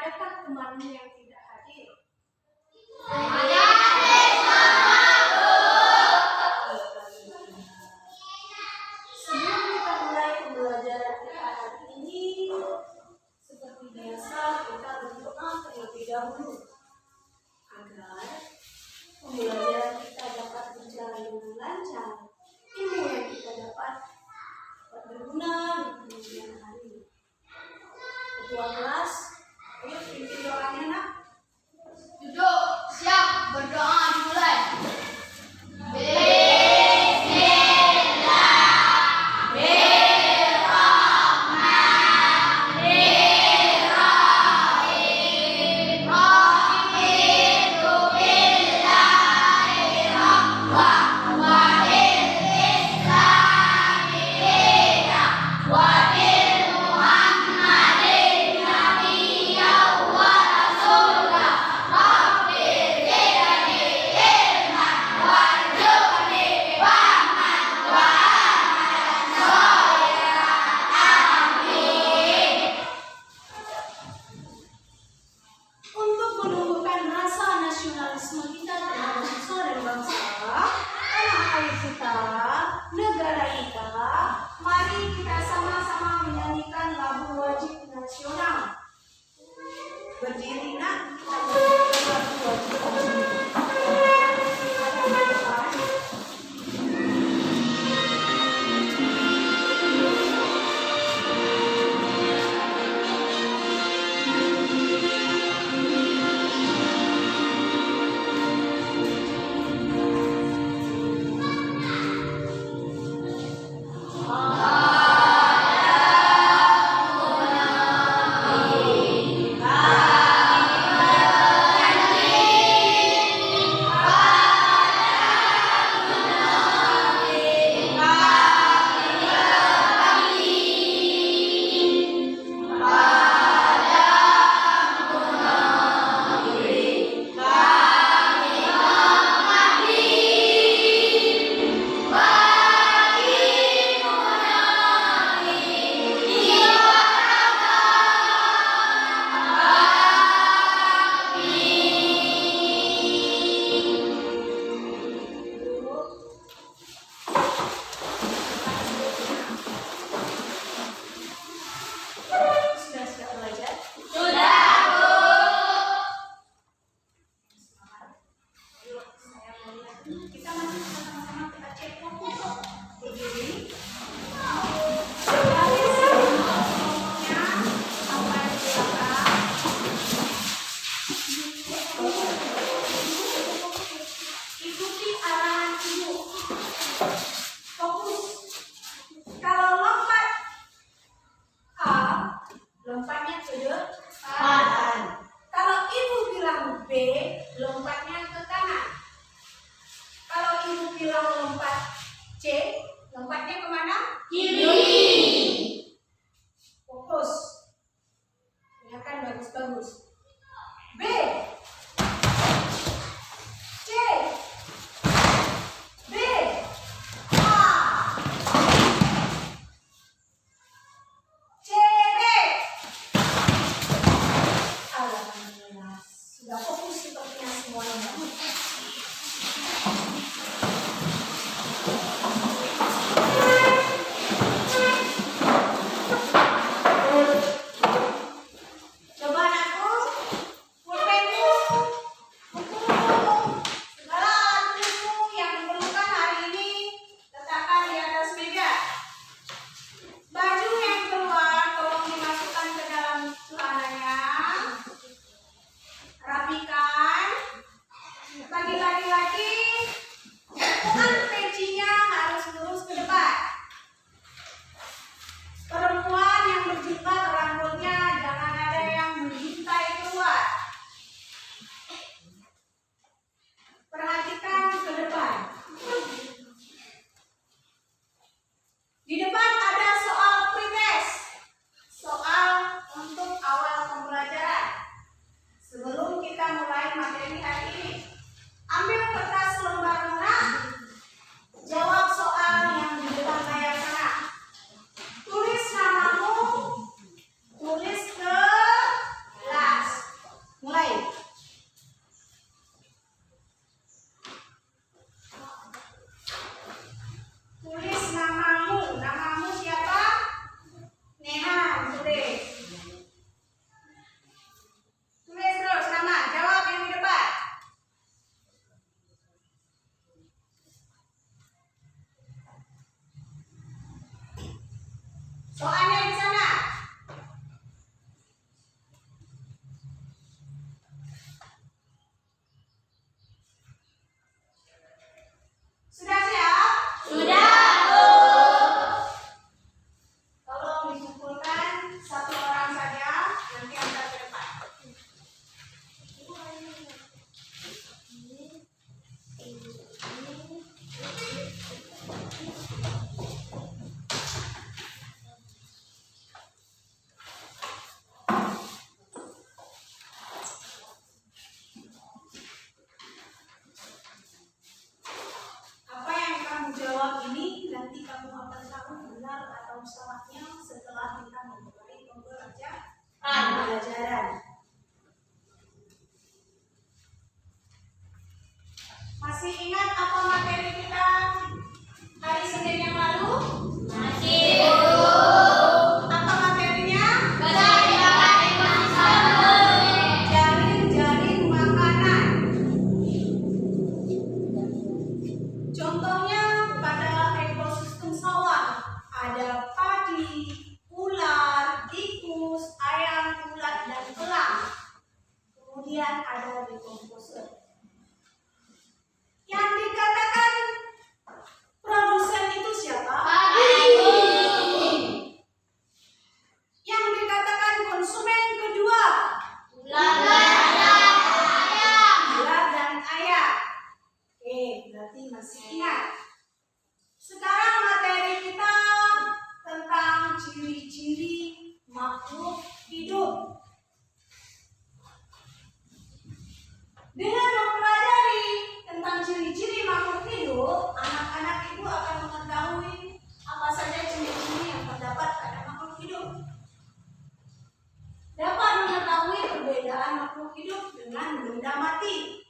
Adakah temanmu yang tidak hadir? Sebelum kita mulai pembelajaran kita hari ini, seperti biasa kita berdoa terlebih dahulu agar pembelajaran kita dapat berjalan dengan lancar. Ilmu yang kita dapat berguna di kemudian hari. Ketua kelas, ayo pimpin doanya nak. Duduk, siap, berdoa dimulai. Untuk menumbuhkan rasa nasionalisme kita terhadap nusa dan bangsa, tanah air kita, negara kita, mari kita sama-sama menyanyikan lagu wajib nasional. Berdiri nak, kita menyanyikan lagu wajib nasional. Sudah siap belajar? Yuk, saya mau lihat. Kita masih sama-sama kita cek fokus. Berdiri. Kembali semuanya sampai di belakang. Ikuti arahan ibu. Fokus. Kalau lompat A, lompatnya ke depan. Kalau ibu bilang B, lompatnya ke kanan. Kalau ibu bilang lompat C, lompatnya kemana? Kiri. Fokus. Ya kan bagus-bagus. B, C, B, A, C, B. Alhamdulillah, sudah fokus sepertinya semuanya. Coba anakku, makhluk hidup dengan benda mati.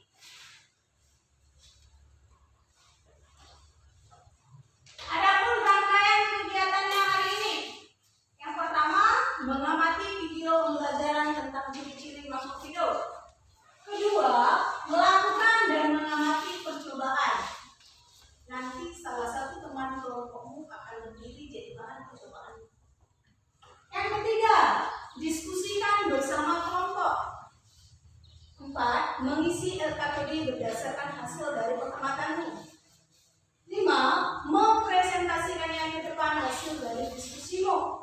Adapun rangkaian kegiatannya hari ini. Yang pertama, mengamati video pembelajaran tentang ciri-ciri makhluk hidup. Kedua, melakukan dan mengamati percobaan. Nanti salah satu teman kelompokmu akan berdiri jadi bahan percobaan. Yang ketiga, diskusikan bersama kelompok. 4. Mengisi LKPD berdasarkan hasil dari pengamatanmu. 5. Mempresentasikannya ke depan hasil dari diskusimu.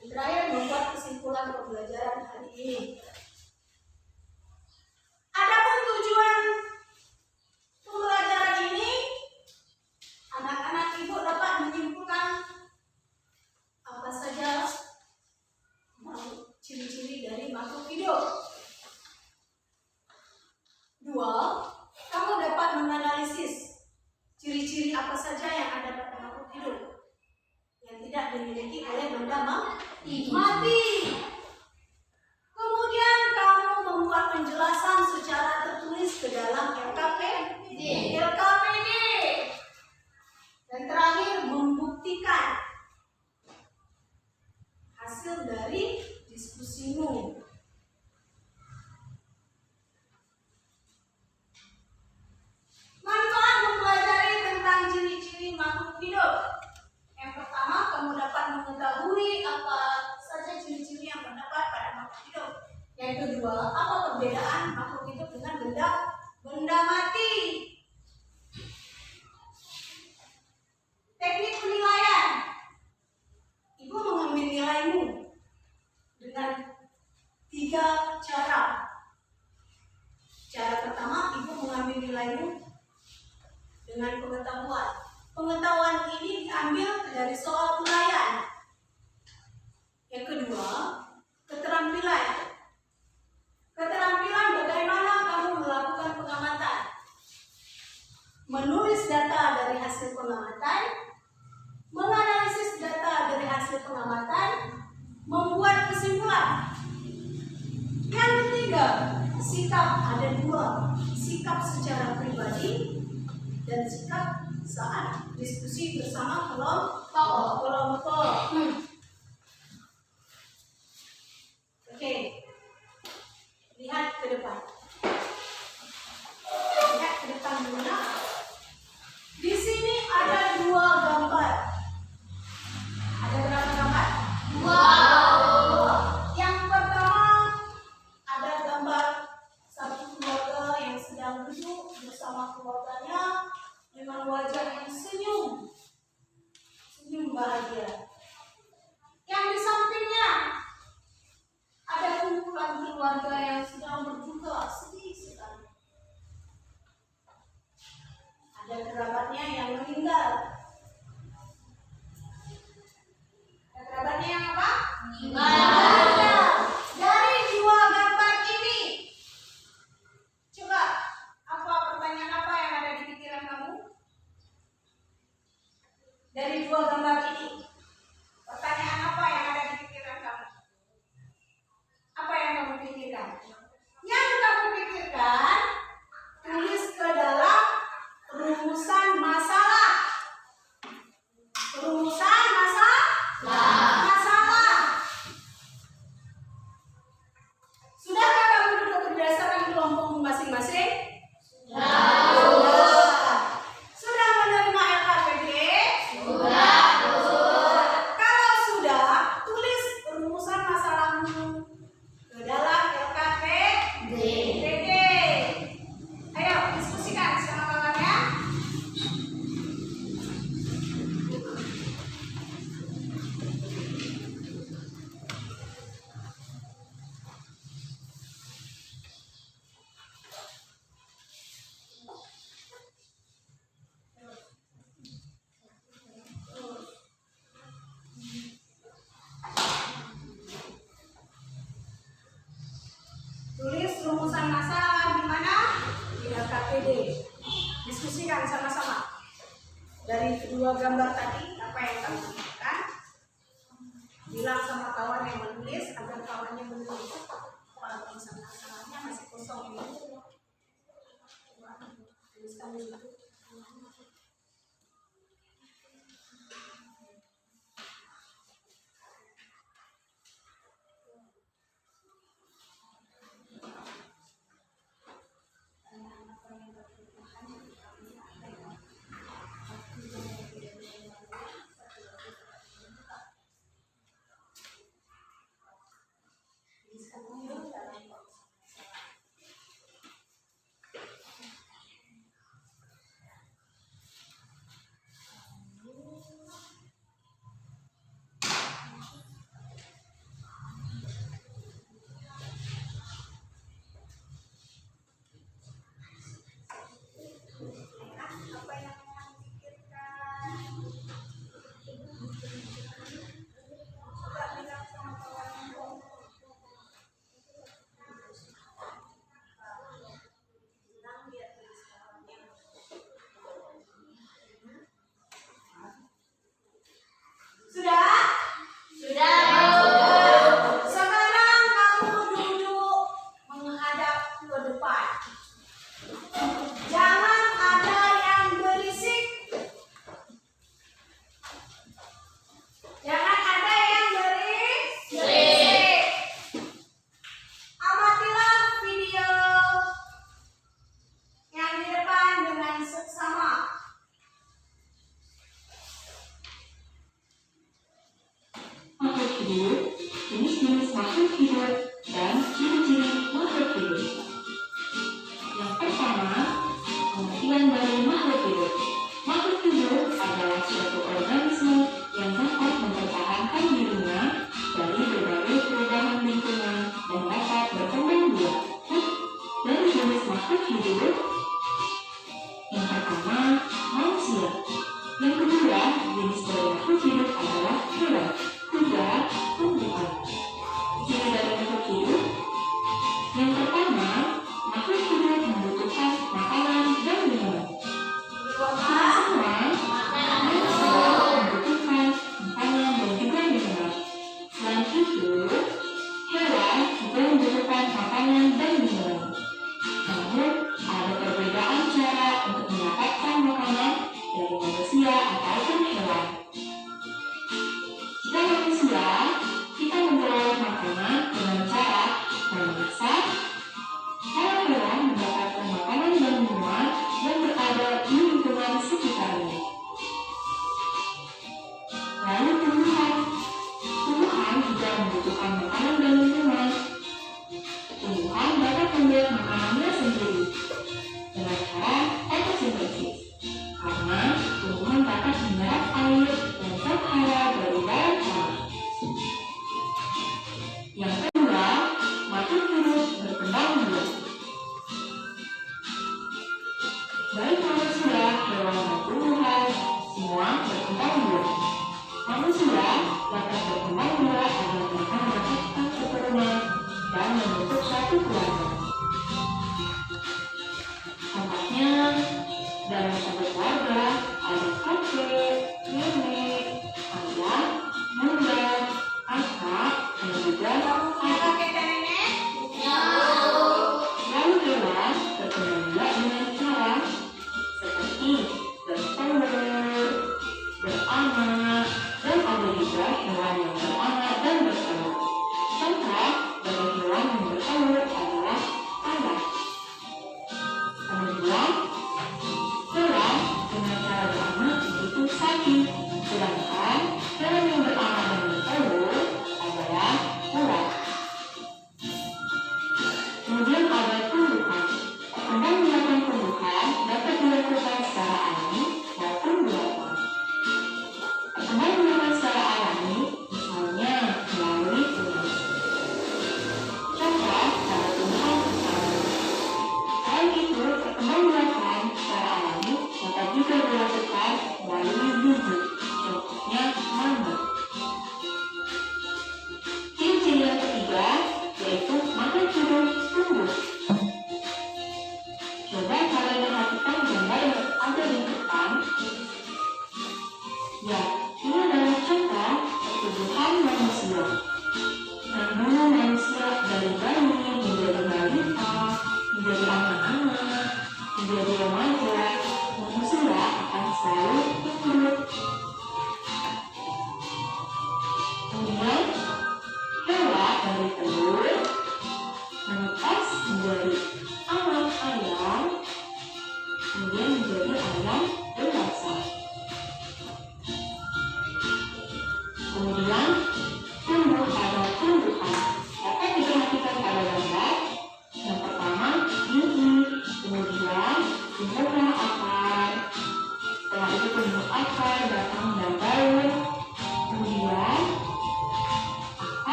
Dan terakhir, membuat kesimpulan pembelajaran hari ini. Adapun tujuan pembelajaran ini, anak-anak ibu dapat menyimpulkan apa saja ciri-ciri dari makhluk hidup. 2. Kamu dapat menganalisis ciri-ciri apa saja yang ada pada makhluk hidup yang tidak dimiliki oleh benda mati. Kemudian kamu membuat penjelasan secara tertulis ke dalam LKPD. Dan terakhir, membuktikan hasil dari diskusimu. Manfaat mempelajari tentang ciri-ciri makhluk hidup. Yang pertama, kamu dapat mengetahui apa saja ciri-ciri yang terdapat pada makhluk hidup. Yang kedua, apa perbedaan makhluk hidup dengan benda mati. Teknik penilaian. Ibu mengambil nilaimu dengan 3 cara. Cara pertama, ibu mengambil nilaimu dengan pengetahuan. Pengetahuan ini diambil dari soal uraian. Yang kedua, keterampilan. Keterampilan bagaimana kamu melakukan pengamatan. Menulis data dari hasil pengamatan, menganalisis data dari hasil pengamatan, membuat kesimpulan. Yang ketiga, sikap. Ada 2, sikap secara pribadi dan sikap saat diskusi bersama kelompok. Oke, lihat ke depan. Lihat ke depan dulu. Di sini ada 2 gambar. Ada berapa gambar? 2. Yang pertama, ada gambar satu keluarga yang sedang duduk bersama keluarganya dengan wajah yang senyum bahagia. Yang di sampingnya ada kumpulan keluarga yang sedang berduka, sedih sekali. Ada kerabatnya yang meninggal. Ada kerabatnya yang apa? Meninggal. Dari 2 gambar ini, coba pertanyaan apa yang ada di pikiran kamu? Dari 2 gambar ini, pertanyaan apa yang ada di pikiran kamu? Apa yang kamu pikirkan? Yang kamu pikirkan, tulis ke dalam rumusan masalah. Rumusan masalah. Sudahkah kamu duduk berdasarkan kelompokmu masing-masing? Sudah menerima LKPD? Kalau sudah, tulis rumusan masalahmu ke dalam LKPD. Ayo diskusikan sama kawannya. Tulis rumusan masalah di mana? Di LKPD. Diskusikan sama-sama. Dari 2 gambar tadi, apa yang kamu pikirkan? Bilang sama kawan yang menulis agar kawannya menulis rumusan masalahnya masing-masing. kosong ini. Tuliskan di situ.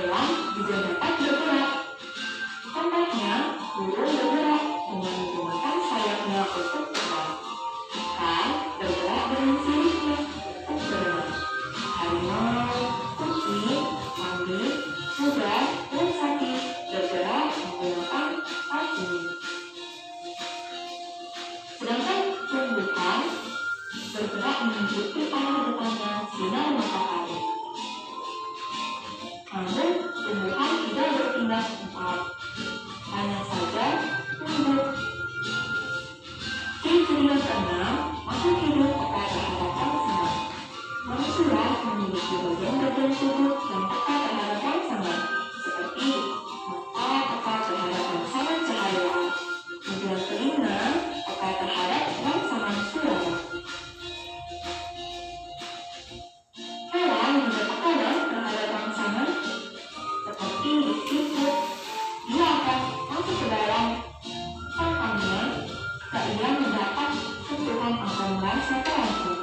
Hewan juga dapat bergerak. Contohnya, burung bergerak dengan menggunakan sayapnya untuk terbang. Ikan bergerak dengan siripnya untuk berenang. Harimau, kucing, kambing, kuda, dan sapi bergerak menggunakan kakinya. Sedangkan tumbuhan bergerak mengikuti arah depannya sinar matahari. Namun, tumbuhan tidak berpindah tempat, hanya saja tumbuh. Ciri-ciri yang keenam, makhluk hidup peka terhadap rangsangan. Manusia memiliki bagian-bagian tubuh yang peka terhadap rangsangan, seperti mata peka terhadap rangsangan cahaya, kemudian telinga peka terhadap rangsangan suara. Hewan juga peka terhadap rangsangan, seperti siput. Dia akan masuk ke dalam sarangnya jika ia mendapat sentuhan atau merasa terancam.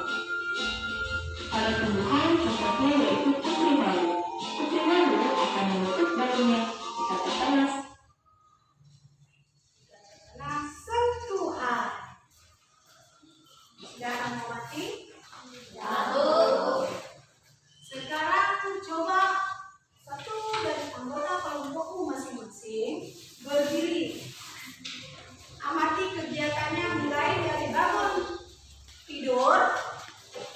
Pada tumbuhan contohnya yaitu putri malu. Putri malu akan menutup daunnya jika terpanas. Nah, sentuhan. Sudah mengamati? Satu. Sekarang coba satu dari anggota kelompokmu masing-masing berdiri. Amati kegiatannya mulai dari bangun tidur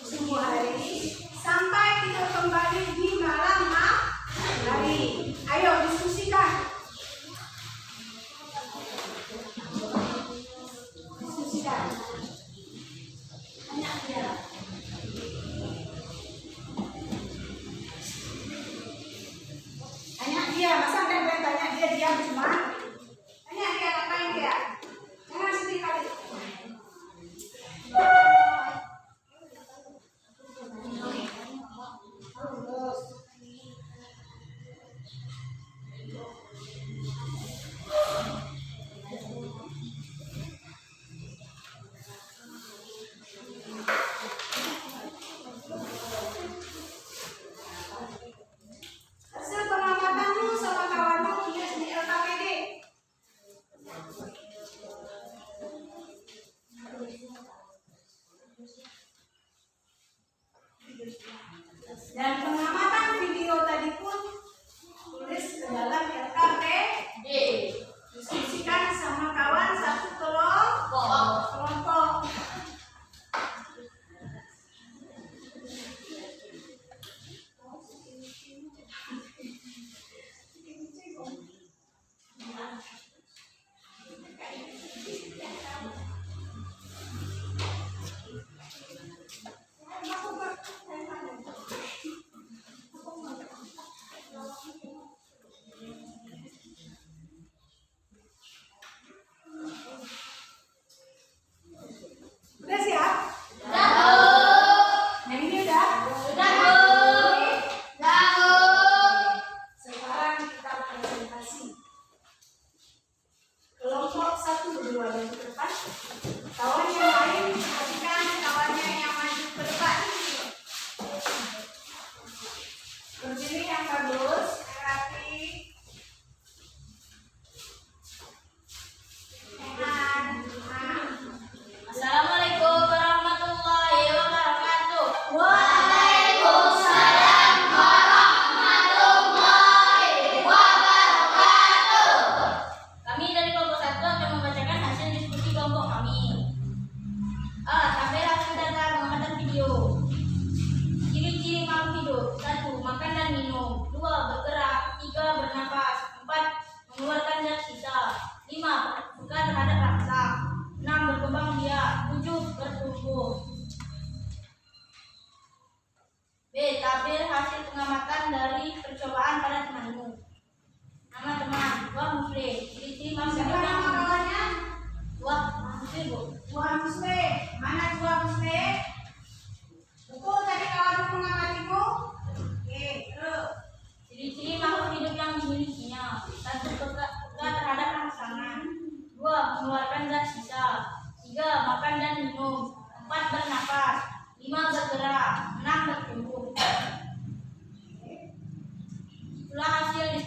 subuh hari sampai tidur kembali di malam hari. Ayo diskusikan. Diskusikan. Tanya dia. Tanya dia, masa anda tanya dia diam cuma? Tanya dia, ngapain dia? Jangan sedih kali. Hasil pengamatanmu sama kawan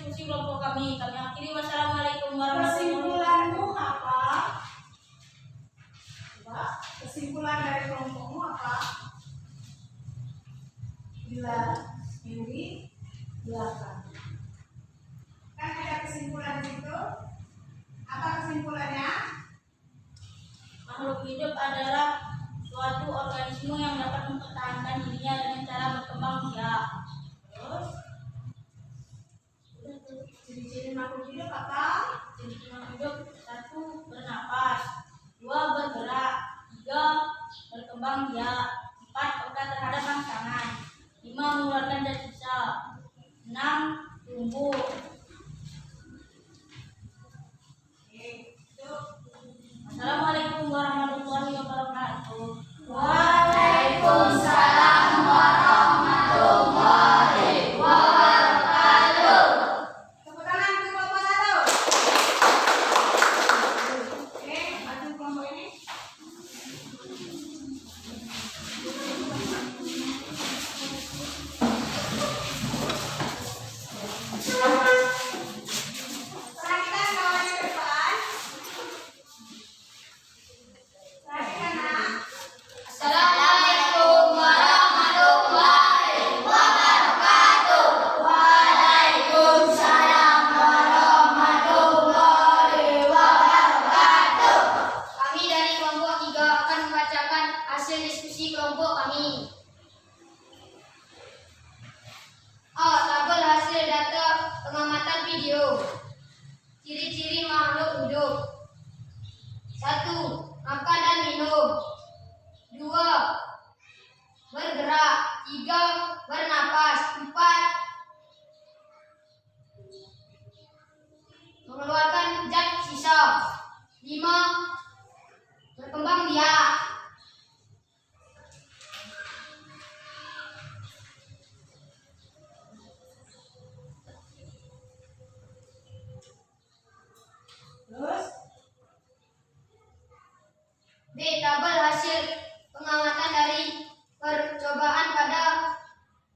diskusi kelompok kami. Kami akhiri. Wassalamualaikum warahmatullahi wabarakatuh. Kesimpulanmu apa? Coba, kesimpulan dari kelompokmu apa? Bila kiri, belakang. Kan ada kesimpulan di situ. Apa kesimpulannya? Makhluk hidup adalah suatu organisme yang dapat mempertahankan dirinya dengan cara berkembang biak. Terus, ciri-ciri makhluk hidup apa? Ciri-ciri makhluk hidup: 1. Bernapas, 2. Bergerak, 3. Berkembang biak, 4. Peka terhadap rangsangan, 5. Mengeluarkan zat sisa, 6. Tumbuh. Assalamualaikum warahmatullahi wabarakatuh. Waalaikumsalam warahmatullahi wabarakatuh. Tepuk tangan untuk kelompok 1. Oke, bantu kelompok ini. Perhatikan kawan di depan. Perhatikan nak. Assalamualaikum warahmatullahi wabarakatuh. Waalaikumsalam warahmatullahi wabarakatuh. Kami dari kelompok 3 akan membacakan hasil diskusi kelompok kami. Tabel hasil data pengamatan video. Ciri-ciri makhluk hidup: 1. Makan dan minum, 2. Bergerak, 3. Bernapas, 4. Mengeluarkan zat sisa, 5. Berkembang biak. Terus, B. Tabel hasil pengamatan dari percobaan pada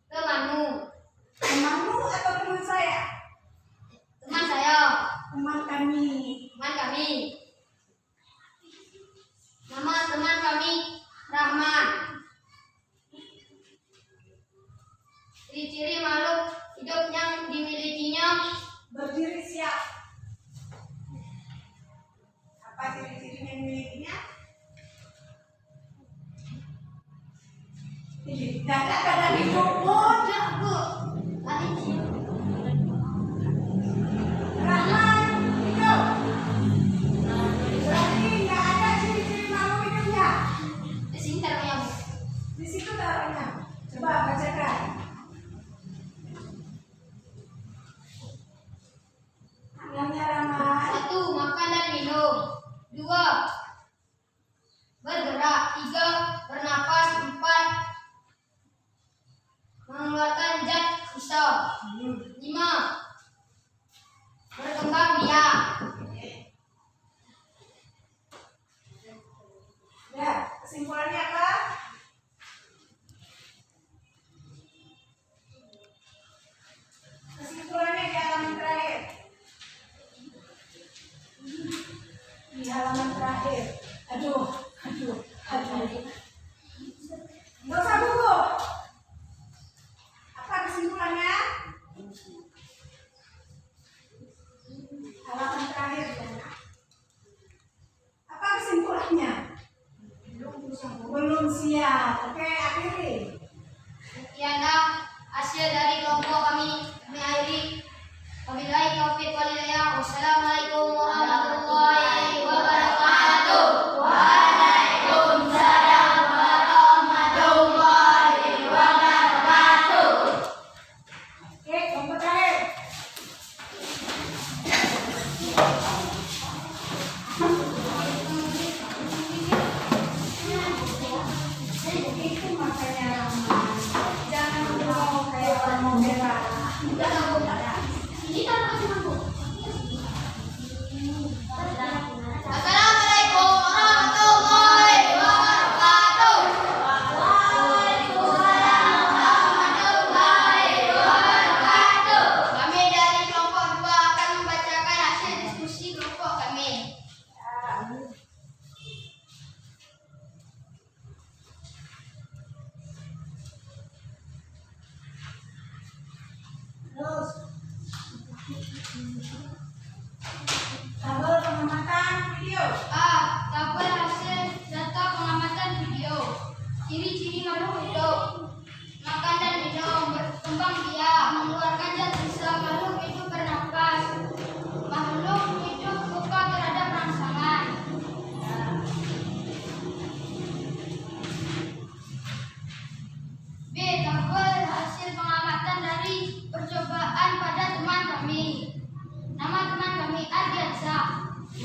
temanmu. temanmu atau teman saya? Teman saya, Teman kami. teman kami. Nama teman kami Rahman. Ciri-ciri makhluk hidup yang dimilikinya: Berdiri siap. Apa ciri-cirinya yang dimilikinya? Dada hidupmu. Rahman, hidup. Berarti nggak ada ciri-ciri makhluk hidupnya. Di sini taruhnya. Di situ taruhnya. Coba bacakan. Tangannya Rahman. 1. Makan dan minum, 2. Bergerak, 3. Bernapas, 4. Mengeluarkan zat sisa, 5. Berkembang biak. Ya, kesimpulannya apa? Kesimpulannya di halaman terakhir. Di halaman terakhir. Aduh. Nggak usah gugup. Apa kesimpulannya? Halaman terakhir. Apa kesimpulannya? Belum siap. Oke, akhiri. Sekianlah hasil dari kelompok kami akhiri. Wabillahi taufiq wal hidayah. Wassalamualaikum warahmatullahi wabarakatuh. Waalaikumsalam warahmatullahi wabarakatuh. Oke, kelompok terakhir. Itu makanya Rahman. Jangan mau kayak orang mau merah. Ini taruh temanku. Tabel pengamatan video. A. Tabel hasil data pengamatan video. Ciri-ciri makhluk hidup. Makan dan minum, berkembang biak, mengeluarkan zat sisa. Makhluk hidup bernapas. Makhluk hidup peka terhadap rangsangan. B. Tabel hasil pengamatan dari percobaan pada teman kami. Nama teman kami Ardiansa.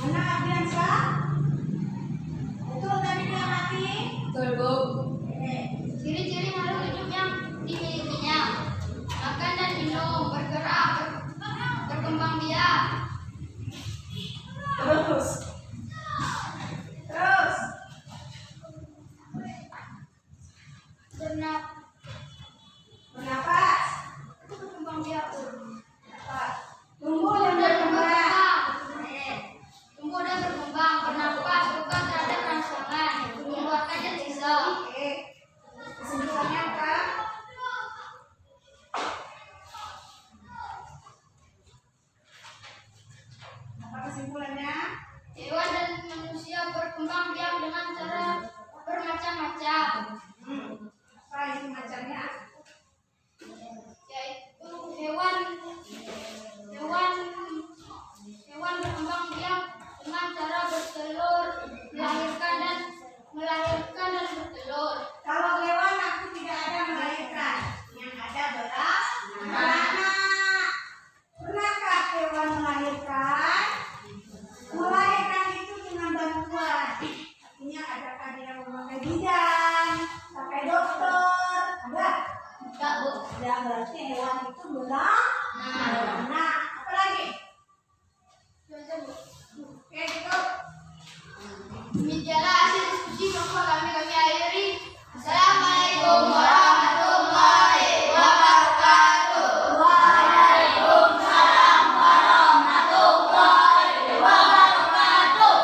Mana Ardiansa? Betul tadi dia mati. Betul, Bu. Oke. Ciri-ciri makhluk hidup yang dimilikinya. Makan dan minum, bergerak, berkembang biak. Terus. Bernapas. Itu berkembang biak. Tumbuh dan berkembang. Tumbuh dan berkembang, bernapas, peka terhadap rangsangan, mengeluarkan zat sisa. Oke. Kesimpulannya apa? Apa kesimpulannya? Hewan dan manusia berkembang biak dengan cara bermacam-macam, Apa itu macamnya? yaitu hewan berkembang biak dengan cara bertelur, melahirkan dan bertelur. Kalau hewan aku tidak ada melahirkan, yang ada beranak. Pernahkah hewan melahirkan? Melahirkan itu dengan bantuan. Artinya adakah dia memakai bidan, pakai dokter? Ada? Enggak, Bu. Ada, berarti hewan itu beranak. Apa lagi? Oke, gitu. Demikianlah hasil diskusi bersama kami akhiri. Assalamualaikum warahmatullahi wabarakatuh. Waalaikumsalam warahmatullahi wabarakatuh.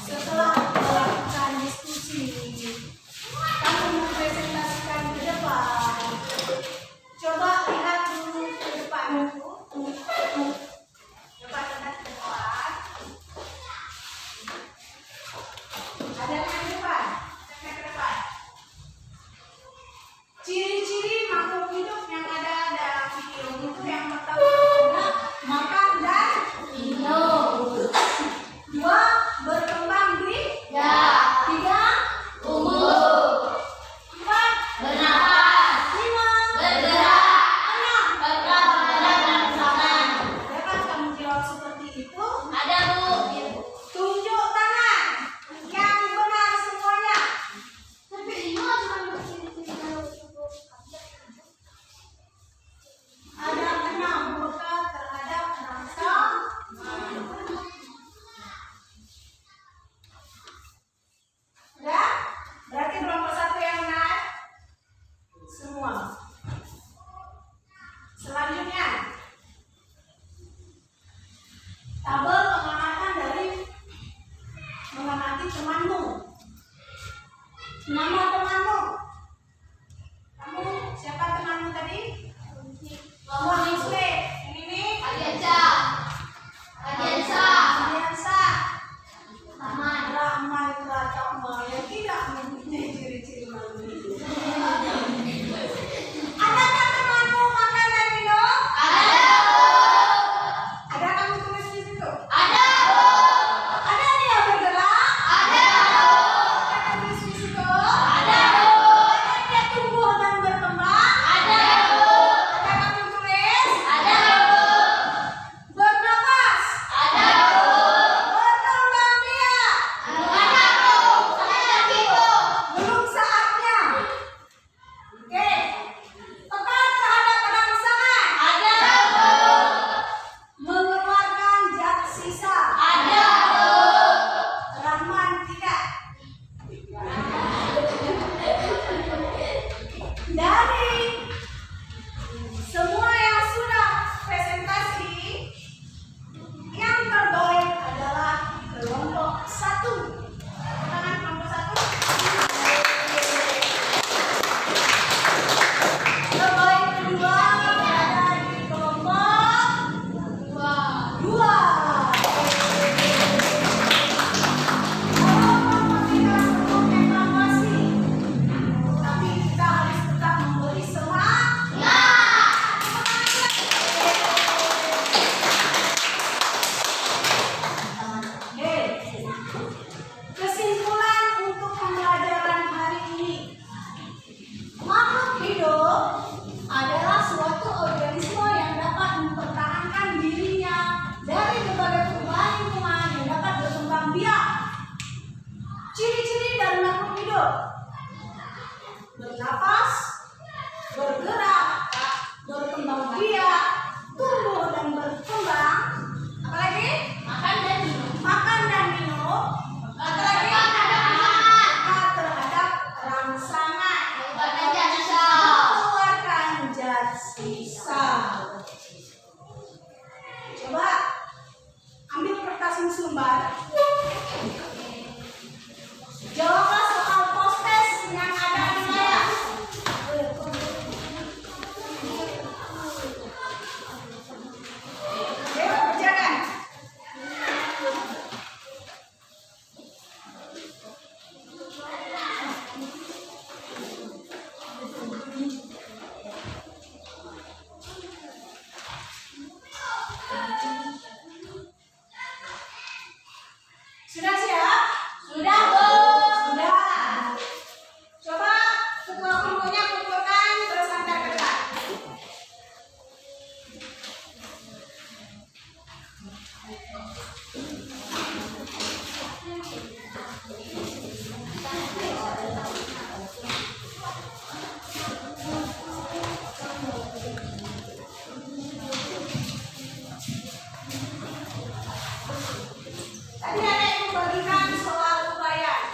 Setelah melakukan diskusi, kami mempresentasikan ke depan. Coba lihat dulu ke depan. Coba lihat ke depan. Ada yang ke depan? Ada yang ke depan. Ciri-ciri makhluk hidup yang ada dalam video itu yang pertama adalah makan dan minum. 2. Berkembang biak. 3. Tumbuh, 4. bernapas, 5. bergerak, 6. bergerak terhadap rangsangan. Dapat kamu jawab seperti itu? Ada, Bu. Tunjuk tangan yang benar semuanya. Tapi ini cuma berciri-ciri kalau cukup. Ada 6 peka terhadap rangsangan. Ya? Berarti kelompok 1 yang benar semua. Selanjutnya, tabel pengamatan dari mengamati temanmu. Nama temanmu. Kamu siapa temanmu tadi? Wah, Musle. Ini Ardiansa. Ardiansa. Ardiansa. Rahman Pratama yang tidak mempunyai ciri-ciri makhluk hidup. Adakah temanmu makan dan minum? Ada. Ada kamu tulis di situ? Ada. Ada dia bergerak? Ada. Ada tulis di situ? Ada. hidup, bernapas, bergerak, berkembang biak, tumbuh dan berkembang. Apalagi? Makan dan minum. Makan dan minum. Apalagi? Peka terhadap rangsangan. Mengeluarkan zat sisa. Mengeluarkan zat sisa. Coba ambil kertas sumbar. Jawablah soal postes yang ada di layar. Ayo kerjakan. Sudah siap? Sudah, Bu. Sudah. Coba ketua kelompoknya kumpulkan terus antar kertas. Tadi ada yang membagikan soal upayan.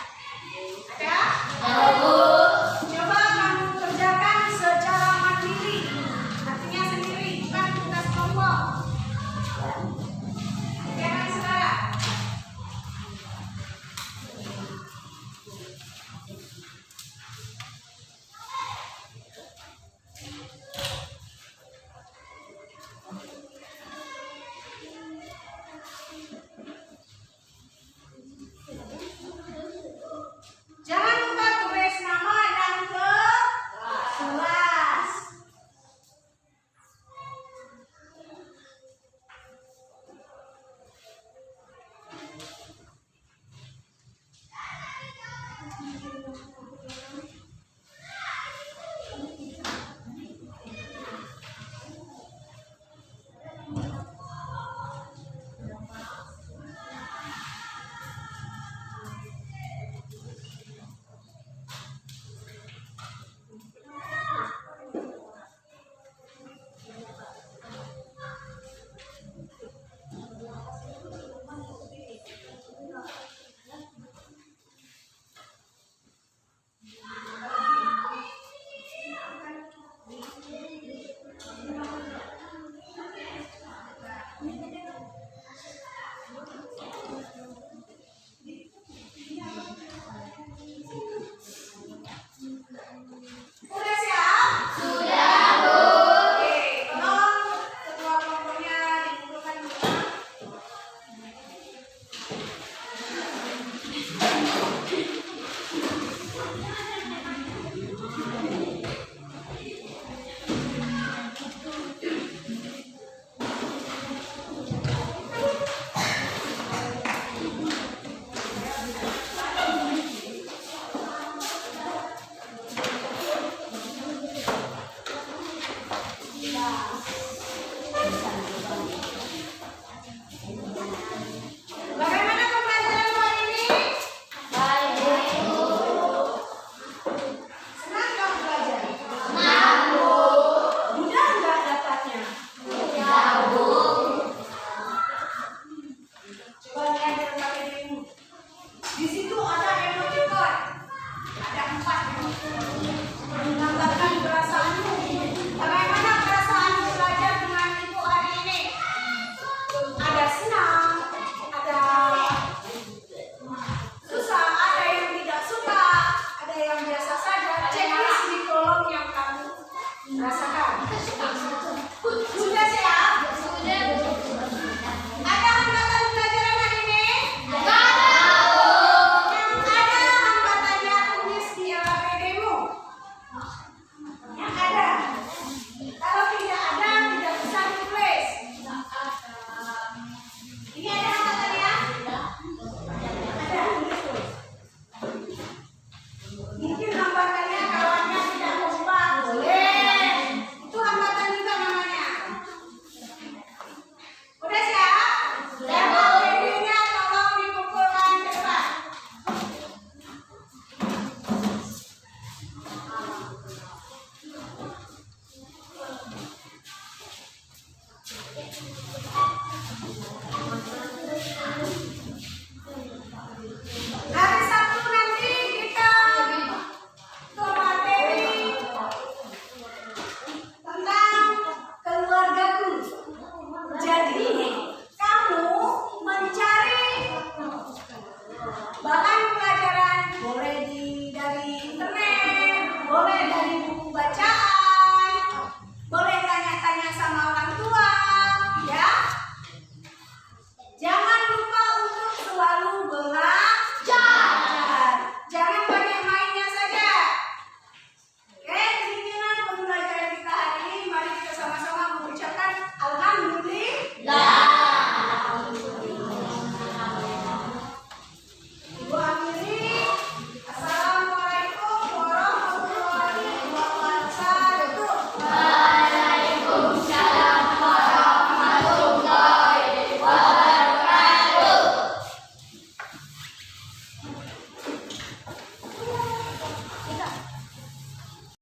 Ada? Ada, Bu. Coba kamu kerjakan secara mandiri. Artinya sendiri, bukan tugas kelompok. Kerjakan sekarang. Jangan lupa tulis nama dan kelas. Sudah siap? Sudah, Bu. Oke, tolong ketua kelompoknya dikumpulkan dulu. Bagaimana pembelajaran hari ini? Baik, Bu. Senang kamu belajar? Senang, Bu. Mudah nggak dapatnya? Ya, Bu. Coba lihat di tempat dirimu. Di situ ada emoticon. Ada 4 emoticon.